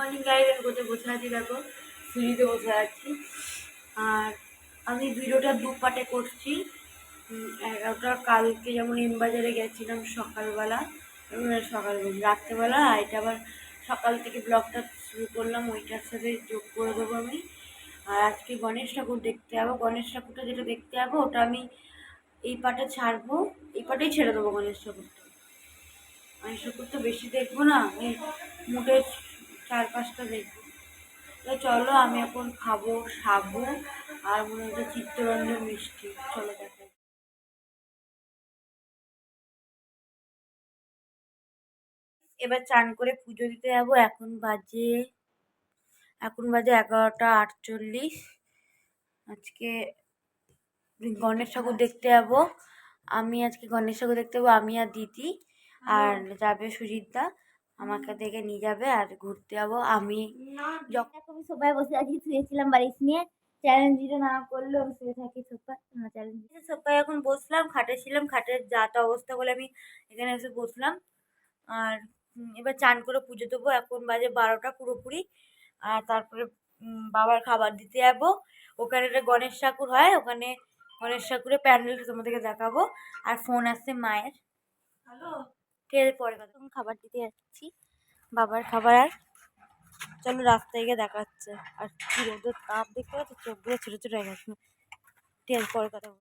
Morning guide আমি কোথায় বসে আছি দেখো, সিঁড়িতে বসে আছি। আর আমি ভিডিওটা দু পার্টে করছি। একটা কালকে যেমন এমবাজারে গেছিলাম সকালবেলা, রাত্রেবেলা, আর এটা আবার সকাল থেকে ব্লগটা শুরু করলাম, ওইটার সাথে যোগ করে দেবো আমি। আর আজকে গণেশ ঠাকুর দেখতে যাবো, গণেশ ঠাকুরটা যেটা দেখতে যাবো ওটা আমি এই পার্টে ছাড়বো, এই পার্টেই ছেড়ে দেবো গণেশ ঠাকুরটা। গণেশ ঠাকুর তো বেশি দেখবো না, এই মুখের 4-5টা দেখবো। তো চলো আমি এখন খাবো সাবু আর মনে হচ্ছে চিত্তরঞ্জন মিষ্টি, চলো দেখাই। এবার চান করে পুজো দিতে যাবো। এখন বাজে 11টা 48। আজকে গণেশ ঠাকুর দেখতে যাবো। আজকে গণেশ ঠাকুর দেখতে যাবো, আমি আর দিদি, আর যাবে সুজিতদা, আমাকে দেখে নিয়ে যাবে আর ঘুরতে যাবো। আমি যখন সবাই বসে আছি, শুয়েছিলাম বালিশ নিয়ে, চ্যালেঞ্জ ভিডিও না করলেও আমি শুয়ে থাকি সোফা না চ্যালেঞ্জ। সোফায় এখন বসলাম, খাটে ছিলাম, খাটের যা তা অবস্থা বলে আমি এখানে এসে বসলাম। আর এবার চান করে পুজো দেবো। এখন বাজে 12টা পুরোপুরি। আর তারপরে বাবার খাবার দিতে যাবো। ওখানে একটা গণেশ ঠাকুর হয়, ওখানে গণেশ ঠাকুরের প্যান্ডেলটা তোমাদেরকে দেখাবো। আর ফোন আসছে মায়ের, হ্যালো, ঠিক আছে পরে কথা। তখন খাবার দিতে যাচ্ছি বাবার খাবার। আর চলো রাস্তায় গিয়ে দেখা হচ্ছে। আর কি রোদের তাপ দেখতে পাচ্ছি, চোখগুলো ছোটো ছোটো হয়ে গেছে। ঠিক আছে পরে কথা বলবো।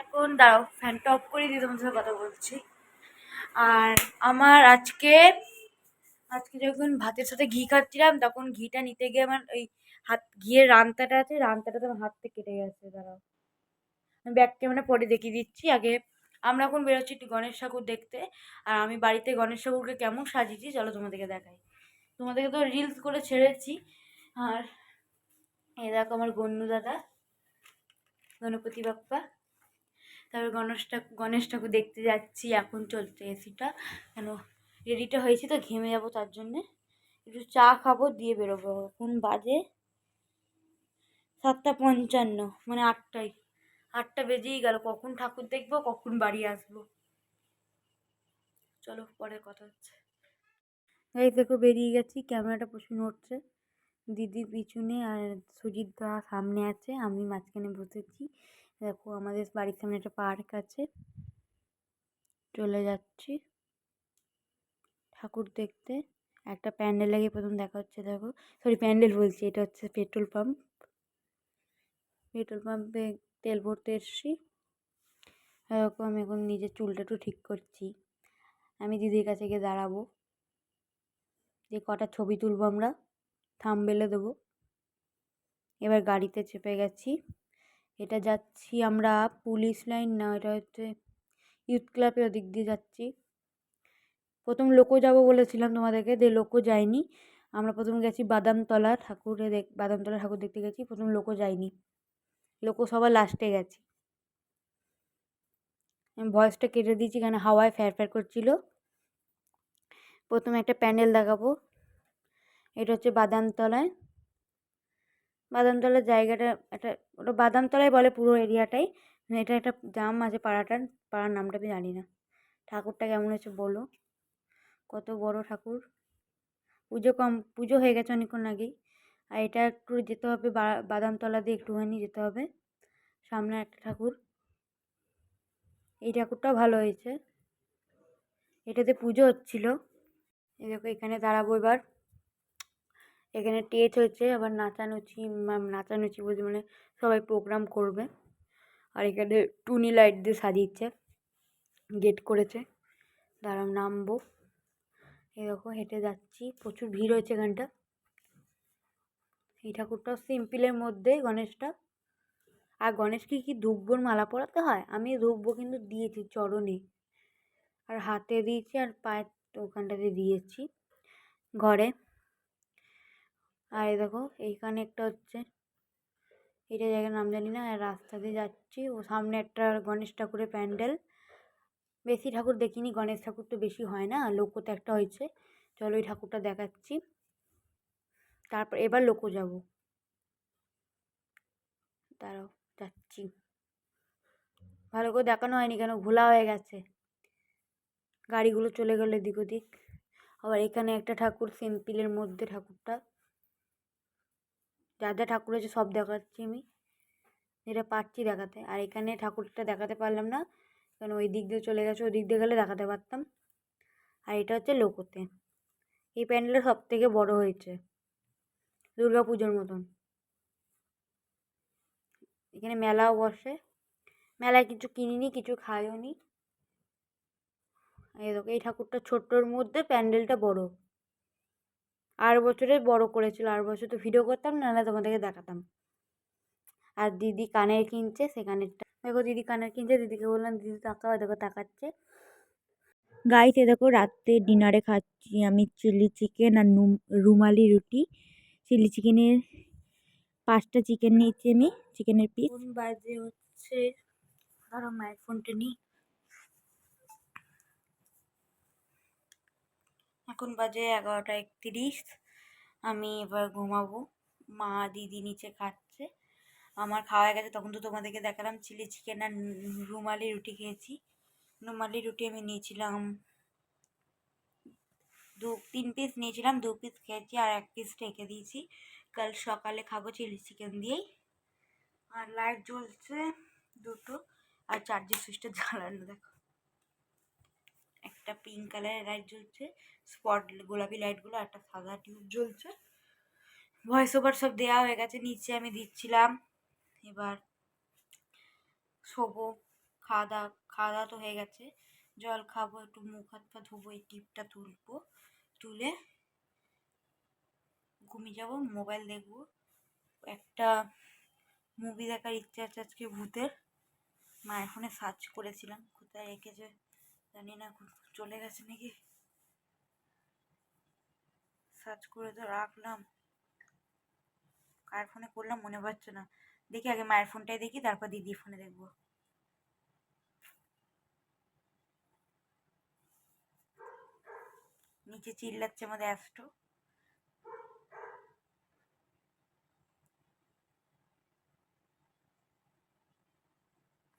এখন দাঁড়াও, ফ্যানটা অফ করে দিয়ে তোমার সাথে কথা বলছি। আর আমার আজকে যখন ভাতের সাথে ঘি খাচ্ছিলাম, তখন ঘিটা নিতে গিয়ে আমার ওই ঘিয়ের রান্তাটা আছে, রান্তাটা তো আমার হাত থেকে কেটে গেছে। দাঁড়াও, আমি ব্যাক ক্যামেরা পরে দেখিয়ে দিচ্ছি। আগে আমরা এখন বেরোচ্ছি একটু গণেশ ঠাকুর দেখতে। আর আমি বাড়িতে গণেশ ঠাকুরকে কেমন সাজিয়েছি চলো তোমাদেরকে দেখাই। তোমাদেরকে তো রিলস করে ছেড়েছি। আর এই দেখো আমার গন্নু দাদা, গণপতি বাপ্পা। তারপর গণেশ ঠাকুর দেখতে যাচ্ছি। এখন চলছে এসিটা, কেন রেডিটা হয়েছি তো ঘেমে যাবো, তার জন্যে একটু চা খাবো দিয়ে বেরোবো। এখন বাজে 7:55, মানে 8টা বেজেই গেল। কখন ঠাকুর দেখবো, কখন বাড়ি আসবো। চলো পরে কথা হচ্ছে। এই দেখো বেরিয়ে গেছি, ক্যামেরাটা প্রচুর নড়ছে। দিদি পিছনে আর সুজিত দা সামনে আছে, আমি মাঝখানে বসেছি। দেখো আমাদের বাড়ির সামনে একটা পার্ক আছে, চলে যাচ্ছি ঠাকুর দেখতে। একটা প্যান্ডেলে গিয়ে প্রথম দেখা হচ্ছে, দেখো সরি প্যান্ডেল বলছি, এটা হচ্ছে পেট্রোল পাম্প। পেট্রোল পাম্পে তেল ভরতে এসছি। এরকম আমি এখন নিজের চুলটা একটু ঠিক করছি। আমি দিদির কাছে গিয়ে দাঁড়াবো, যে কটা ছবি তুলবো আমরা, থাম্বনেলে দেবো। এবার গাড়িতে চেপে গেছি। এটা যাচ্ছি আমরা পুলিশ লাইন না, এটা হচ্ছে ইউথ ক্লাবের ওদিক দিয়ে যাচ্ছি। প্রথম লোকো যাবো বলেছিলাম তোমাদেরকে, দিয়ে লোকো যাইনি। আমরা প্রথম গেছি বাদামতলা বাদামতলা ঠাকুর দেখতে গেছি। প্রথম লোকো যাইনি, লোকো সবার লাস্টে গেছি। আমি ভয়েসটা কেটে দিয়েছি, কারণ হাওয়ায় ফ্যার ফ্যার করছিল। প্রথমে একটা প্যান্ডেল দেখাবো। এটা হচ্ছে বাদামতলায়। বাদামতলার জায়গাটা একটা, ওটা বাদামতলায় বলে পুরো এরিয়াটাই। এটা একটা জাম আছে পাড়ার নামটা আমি জানি না। ঠাকুরটা কেমন হয়েছে বলো, কত বড় ঠাকুর। পুজো হয়ে গেছে অনেকক্ষণ আগেই। আর এটা একটু যেতে হবে বাদামতলা দিয়ে একটুখানি যেতে হবে, সামনে একটা ঠাকুর। এই ঠাকুরটাও ভালো হয়েছে, এটাতে পুজো হচ্ছিল। এই দেখো এখানে দাঁড়াবো এবার। এখানে স্টেজ হয়েছে, আবার নাচানুচি বলতে মানে সবাই প্রোগ্রাম করবে। আর এখানে টুনি লাইট দিয়ে সাজিয়েছে, গেট করেছে। দাঁড়াও নামবো। এই দেখো হেঁটে যাচ্ছি, প্রচুর ভিড় হয়েছে এখানটা। এই ঠাকুরটাও সিম্পলের মধ্যে গণেশটা। আর গণেশকে কি ধূপবোর মালা পরাতে হয়? আমি ধূপবো কিন্তু দিয়েছি চরণে, আর হাতে দিয়েছি, আর পায়ের ওখানটাতে দিয়েছি ঘরে। আর এই দেখো এইখানে একটা হচ্ছে, এটা জায়গার নাম জানি না। আর রাস্তা দিয়ে যাচ্ছি, ও সামনে একটা গণেশ ঠাকুরের প্যান্ডেল। বেশি ঠাকুর দেখিনি, গণেশ ঠাকুর তো বেশি হয় না, লোকোতে একটা হয়েছে। চলো ওই ঠাকুরটা দেখাচ্ছি, তারপর এবার লোকো যাব। দাঁড়াও যাচ্ছি। ভালো করে দেখানো হয়নি, কেন ঘোলা হয়ে গেছে, গাড়িগুলো চলে গেলো এদিক ওদিক। আবার এখানে একটা ঠাকুর সিম্পলের মধ্যে, ঠাকুরটা যা যা ঠাকুর আছে সব দেখাচ্ছি আমি, যেটা পারছি দেখাতে। আর এখানে ঠাকুরটা দেখাতে পারলাম না, কারণ ওই দিক দিয়ে চলে গেছে, ওই দিক দিয়ে গেলে দেখাতে পারতাম। আর এটা হচ্ছে লোকোতে। এই প্যান্ডেলটা সব থেকে বড় হয়েছে, দুর্গা পুজোর মতন। এখানে মেলাও বসে, মেলায় কিছু কিনিনি, কিছু খাইও নি। এই দেখো এই ঠাকুরটা ছোট্টর মধ্যে, প্যান্ডেলটা বড়। আর বছরে বড় করেছিল, আর বছর তো ভিডিও করতাম না, নাহলে তোমাদেরকে দেখাতাম। আর দিদি কানের কিনছে, সে কানেরটা দেখো, দিদি কানের কিনছে। দিদিকে বললাম দিদি তাকাও, দেখো তাকাচ্ছে। গাইস এ দেখো রাতে ডিনারে খাচ্ছি আমি চিলি চিকেন আর রুমালি রুটি। চিলি চিকেনের 5টা চিকেন নিয়েছি আমি, চিকেনের পিস। এখন বাজে হচ্ছে, ধরো মায়ের ফোনটা নিই। এখন বাজে 11:31। আমি এবার ঘুমাবো। মা দিদি নিচে খাচ্ছে, আমার খাওয়া হয়ে গেছে। তখন তো তোমাদেরকে দেখালাম চিলি চিকেন আর রুমালি রুটি খেয়েছি। রুমালি রুটি আমি নিয়েছিলাম 3 পিস নিয়েছিলাম, 2 পিস খেয়েছি, আর 1 পিস রেখে দিয়েছি, কাল সকালে খাবো চিলি চিকেন দিয়েই। আর লাইট জ্বলছে দুটো, আর চার্জের সুইচটা জ্বালানো দেখো, একটা পিঙ্ক কালারের লাইট জ্বলছে, স্পট গোলাপি লাইটগুলো, একটা সাদা টিউব জ্বলছে। ভয়েস ওভার সব দেওয়া হয়ে গেছে, নিচে আমি দিচ্ছিলাম। এবার শোবো। খাওয়া দাওয়া তো হয়ে গেছে, জল খাবো, একটু মুখ হাত পা ধোবো, এই টিপটা তুলবো, তুলে ঘুমিয়ে যাবো, মোবাইল দেখবো। একটা মুভি দেখার ইচ্ছা আছে আজকে, ভূতের। মায়ের ফোনে সার্চ করেছিলাম, কোথায় রেখেছে জানি না, এখন চলে গেছে নাকি। সার্চ করে তো রাখলাম, কার ফোনে করলাম মনে পড়ছে না। দেখি আগে মায়ের ফোনটাই দেখি, তারপর দিদির ফোনে দেখবো। নিচে চিল্লাচ্ছে আমাদের অ্যাস্ট্রো।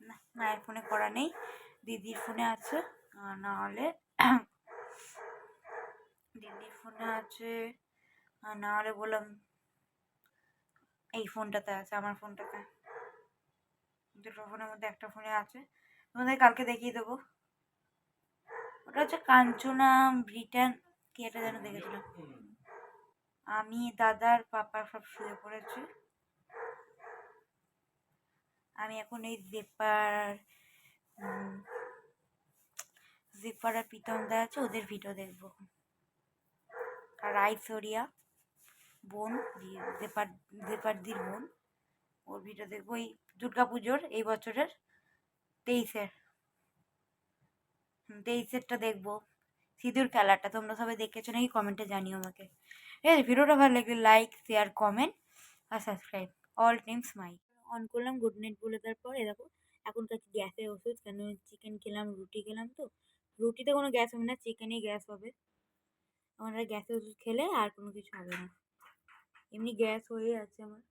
না, মায়ের ফোনে করা নেই, দিদির ফোনে আছে। না হলে দিদির ফোনে আছে, আর না হলে বললাম এই ফোনটাতে আছে, আমার ফোনটাতে। দুটো ফোনের মধ্যে একটা ফোনে আছে, তোমাদের কালকে দেখিয়ে দেবো। ওটা হচ্ছে কাঞ্চনা ব্রিটেন, কি এটা যেন দেখেছিলাম। আমি, দাদার, পাপা সব শুয়ে পড়েছে। আমি এখন এই জিপার আর প্রীতম দা আছে, ওদের ভিডিও দেখবো। আর আইশ্বরিয়া বোন, জেপারদির বোন, ওর ভিডিও দেখবো। এই দুর্গা পুজোর এই বছরের 23-এরটা দেখবো। সিঁদুর খেলাটা তোমরা সবাই দেখেছো নাকি কমেন্টে জানিও আমাকে। ঠিক আছে, ভিডিওটা ভালো লাগলে লাইক, শেয়ার, কমেন্ট আর subscribe. All team smile. On করলাম গুড নাইট বলে, তারপর দেখো এখন কাছে গ্যাসের ওষুধ, কেন চিকেন খেলাম, রুটি খেলাম, তো রুটিতে কোনো গ্যাস হবে না, চিকেনেই গ্যাস হবে। আমার গ্যাসের ওষুধ খেলে আর কোনো কিছু হবে না, এমনি গ্যাস হয়ে আছে আমার,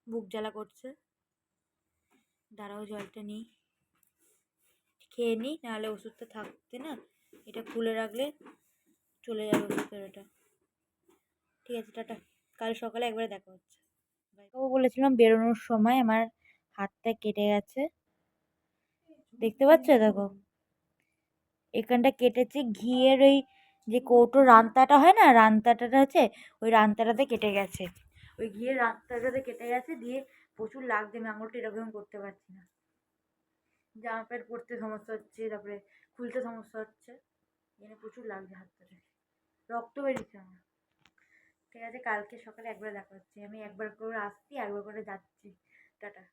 বুক জ্বালা করছে। দাঁড়াও জলটা নিই, খেয়ে নিই, নাহলে ওষুধটা থাকতে না, এটা খুলে রাখলে চলে যাবে ওষুধের ওটা। ঠিক আছে, টাটা, কাল সকালে একবারে দেখা হচ্ছে। বলেছিলাম বেরোনোর সময় আমার হাতটা কেটে গেছে, দেখতে পাচ্ছ, দেখো এখানটা কেটেছে, ঘিয়ের ওই যে কৌটো রান্তাটা হয় না, রান্তাটা আছে, ওই রান্তাটাতে কেটে গেছে, ওই ঘিয়ের রান্তাটাতে কেটে গেছে, দিয়ে প্রচুর লাগছে, আমি আঙুলটা এরকম করতে পারছি না, জামা প্যান্ট পরতে সমস্যা হচ্ছে, তারপরে খুলতে সমস্যা হচ্ছে, এখানে প্রচুর লাগছে হাতটাতে, রক্ত বেরিয়েছে আমার। ঠিক আছে, কালকে সকালে একবার দেখা হচ্ছে, আমি একবার করে আসছি, একবার করে যাচ্ছি, টাটা।